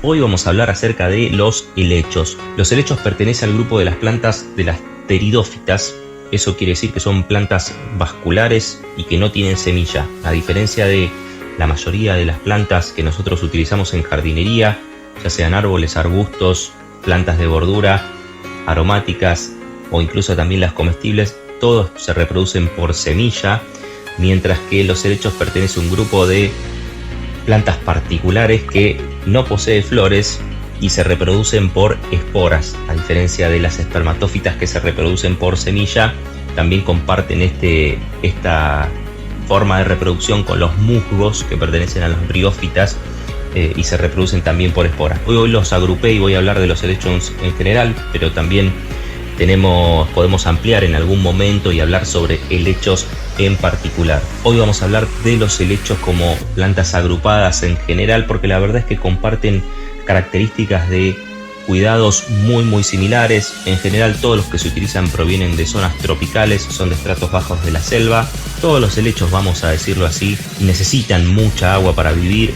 Hoy vamos a hablar acerca de los helechos. Los helechos pertenecen al grupo de las plantas de las pteridófitas. Eso quiere decir que son plantas vasculares y que no tienen semilla. A diferencia de la mayoría de las plantas que nosotros utilizamos en jardinería, ya sean árboles, arbustos, plantas de bordura, aromáticas o incluso también las comestibles, todos se reproducen por semilla, mientras que los helechos pertenecen a un grupo de plantas particulares que no posee flores y se reproducen por esporas. A diferencia de las espermatófitas que se reproducen por semilla, también comparten esta forma de reproducción con los musgos que pertenecen a las briófitas y se reproducen también por esporas. Hoy los agrupé y voy a hablar de los helechos en general, pero también podemos ampliar en algún momento y hablar sobre helechos en particular. Hoy vamos a hablar de los helechos como plantas agrupadas en general, porque la verdad es que comparten características de cuidados muy similares. En general todos los que se utilizan provienen de zonas tropicales, son de estratos bajos de la selva. Todos los helechos, vamos a decirlo así, necesitan mucha agua para vivir.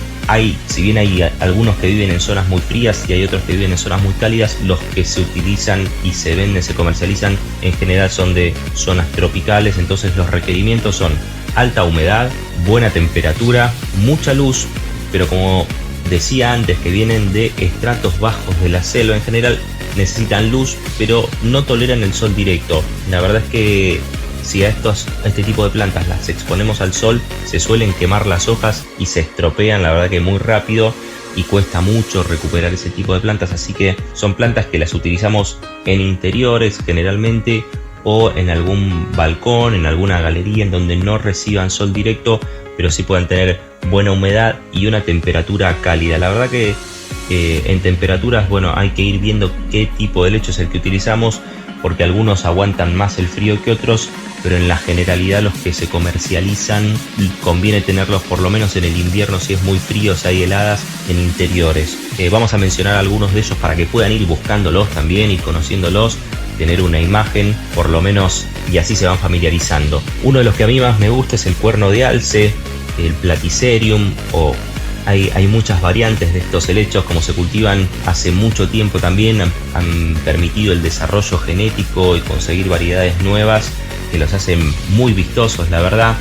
Si bien hay algunos que viven en zonas muy frías y hay otros que viven en zonas muy cálidas, los que se utilizan y se venden, se comercializan, en general son de zonas tropicales. Entonces los requerimientos son alta humedad, buena temperatura, mucha luz, pero como decía antes, que vienen de estratos bajos de la selva, en general necesitan luz, pero no toleran el sol directo. La verdad es que si a este tipo de plantas las exponemos al sol, se suelen quemar las hojas y se estropean, la verdad que muy rápido, y cuesta mucho recuperar ese tipo de plantas. Así que son plantas que las utilizamos en interiores generalmente, o en algún balcón, en alguna galería en donde no reciban sol directo, pero sí puedan tener buena humedad y una temperatura cálida. La verdad que en temperaturas, hay que ir viendo qué tipo de helecho es el que utilizamos, porque algunos aguantan más el frío que otros, pero en la generalidad los que se comercializan conviene tenerlos por lo menos en el invierno, si es muy frío, si hay heladas, en interiores. Vamos a mencionar algunos de ellos para que puedan ir buscándolos también, ir conociéndolos, tener una imagen por lo menos, y así se van familiarizando. Uno de los que a mí más me gusta es el cuerno de alce, el platycerium, o hay muchas variantes de estos helechos. Como se cultivan hace mucho tiempo también, han permitido el desarrollo genético y conseguir variedades nuevas que los hacen muy vistosos, la verdad.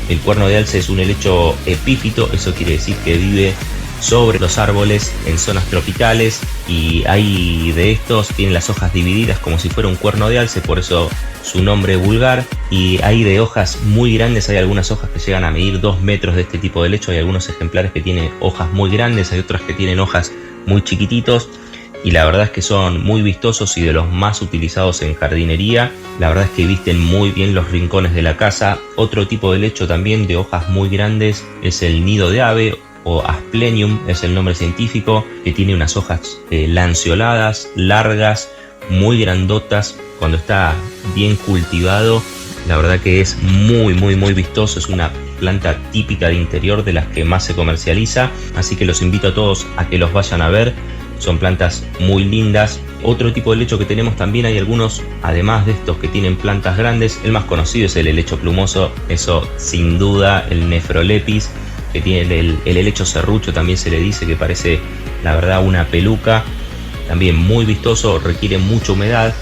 El cuerno de alce es un helecho epífito, eso quiere decir que vive sobre los árboles en zonas tropicales, y hay de estos, tienen las hojas divididas como si fuera un cuerno de alce, por eso su nombre vulgar. Y hay de hojas muy grandes, hay algunas hojas que llegan a medir 2 metros de este tipo de helecho. Hay algunos ejemplares que tienen hojas muy grandes, hay otras que tienen hojas muy chiquititos, y la verdad es que son muy vistosos y de los más utilizados en jardinería. La verdad es que visten muy bien los rincones de la casa. Otro tipo de helecho también de hojas muy grandes es el nido de ave, o Asplenium es el nombre científico, que tiene unas hojas lanceoladas, largas, muy grandotas. Cuando está bien cultivado, la verdad que es muy vistoso. Es una planta típica de interior, de las que más se comercializa, así que los invito a todos a que los vayan a ver. Son plantas muy lindas. Otro tipo de helecho que tenemos también, hay algunos, además de estos, que tienen plantas grandes. El más conocido es el helecho plumoso, eso sin duda, el Nephrolepis, que tiene el helecho serrucho, también se le dice, que parece la verdad una peluca. También muy vistoso, requiere mucha humedad.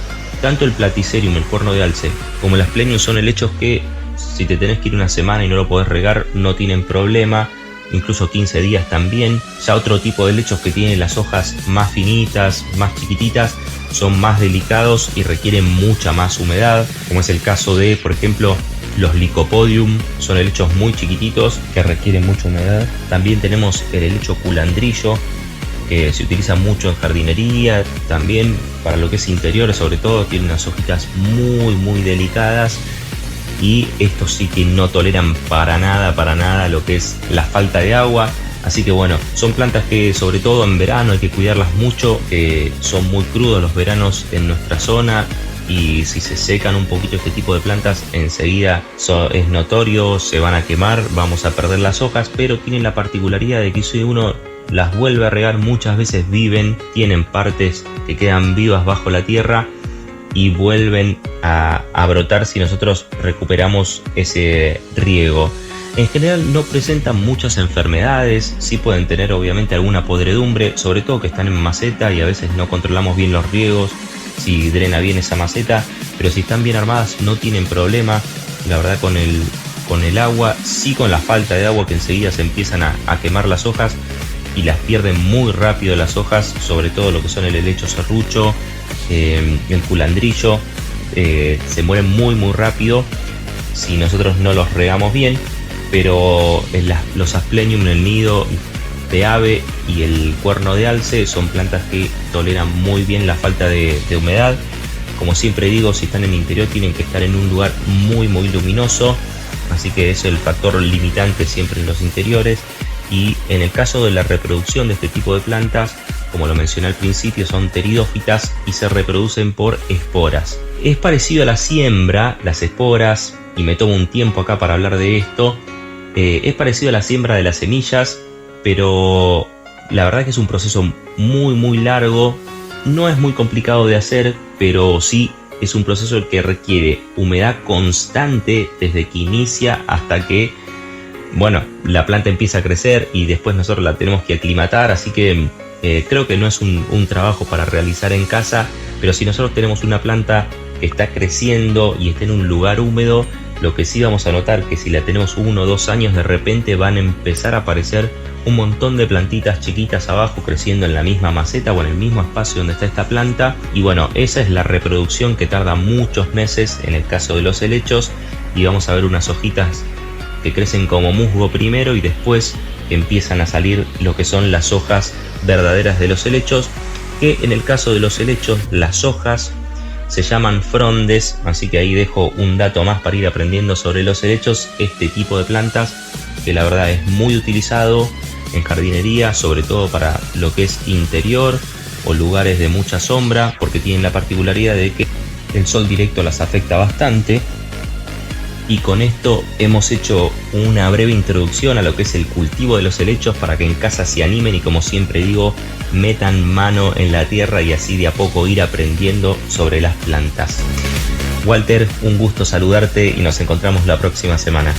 Tanto el platycerium, el cuerno de alce, como el asplenium son helechos que, si te tenés que ir una semana y no lo podés regar, no tienen problema, incluso 15 días también. Ya otro tipo de helechos que tienen las hojas más finitas, más chiquititas, son más delicados y requieren mucha más humedad, como es el caso de, por ejemplo, los Lycopodium. Son helechos muy chiquititos que requieren mucha humedad. También tenemos el helecho culandrillo, que se utiliza mucho en jardinería, también para lo que es interior, sobre todo. Tiene unas hojitas muy delicadas, y estos sí que no toleran para nada lo que es la falta de agua. Así que son plantas que sobre todo en verano hay que cuidarlas mucho, son muy crudos los veranos en nuestra zona, y si se secan un poquito este tipo de plantas, enseguida es notorio, se van a quemar, vamos a perder las hojas. Pero tienen la particularidad de que si uno las vuelve a regar, muchas veces tienen partes que quedan vivas bajo la tierra y vuelven a brotar si nosotros recuperamos ese riego. En general no presentan muchas enfermedades, sí pueden tener obviamente alguna podredumbre, sobre todo que están en maceta y a veces no controlamos bien los riegos, si drena bien esa maceta, pero si están bien armadas no tienen problema. La verdad con el agua, sí con la falta de agua, que enseguida se empiezan a quemar las hojas y las pierden muy rápido las hojas, sobre todo lo que son el helecho serrucho, el culandrillo, se mueren muy rápido si nosotros no los regamos bien. Pero los asplenium, el nido de ave y el cuerno de alce son plantas que toleran muy bien la falta de humedad. Como siempre digo, si están en el interior tienen que estar en un lugar muy luminoso, así que es el factor limitante siempre en los interiores. Y en el caso de la reproducción de este tipo de plantas, como lo mencioné al principio, son pteridófitas y se reproducen por esporas. Es parecido a la siembra, las esporas, y me tomo un tiempo acá para hablar de esto. Es parecido a la siembra de las semillas, pero la verdad es que es un proceso muy largo. No es muy complicado de hacer, pero sí es un proceso que requiere humedad constante desde que inicia hasta que, bueno, la planta empieza a crecer y después nosotros la tenemos que aclimatar. Así que creo que no es un trabajo para realizar en casa, pero si nosotros tenemos una planta que está creciendo y está en un lugar húmedo, lo que sí vamos a notar que si la tenemos 1 o 2 años, de repente van a empezar a aparecer un montón de plantitas chiquitas abajo creciendo en la misma maceta o en el mismo espacio donde está esta planta. Y bueno, esa es la reproducción que tarda muchos meses en el caso de los helechos, y vamos a ver unas hojitas que crecen como musgo primero y después empiezan a salir lo que son las hojas verdaderas de los helechos, que en el caso de los helechos las hojas se llaman frondes. Así que ahí dejo un dato más para ir aprendiendo sobre los helechos, este tipo de plantas que la verdad es muy utilizado en jardinería, sobre todo para lo que es interior o lugares de mucha sombra, porque tienen la particularidad de que el sol directo las afecta bastante. Y con esto hemos hecho una breve introducción a lo que es el cultivo de los helechos para que en casa se animen y, como siempre digo, metan mano en la tierra y así de a poco ir aprendiendo sobre las plantas. Walter, un gusto saludarte y nos encontramos la próxima semana.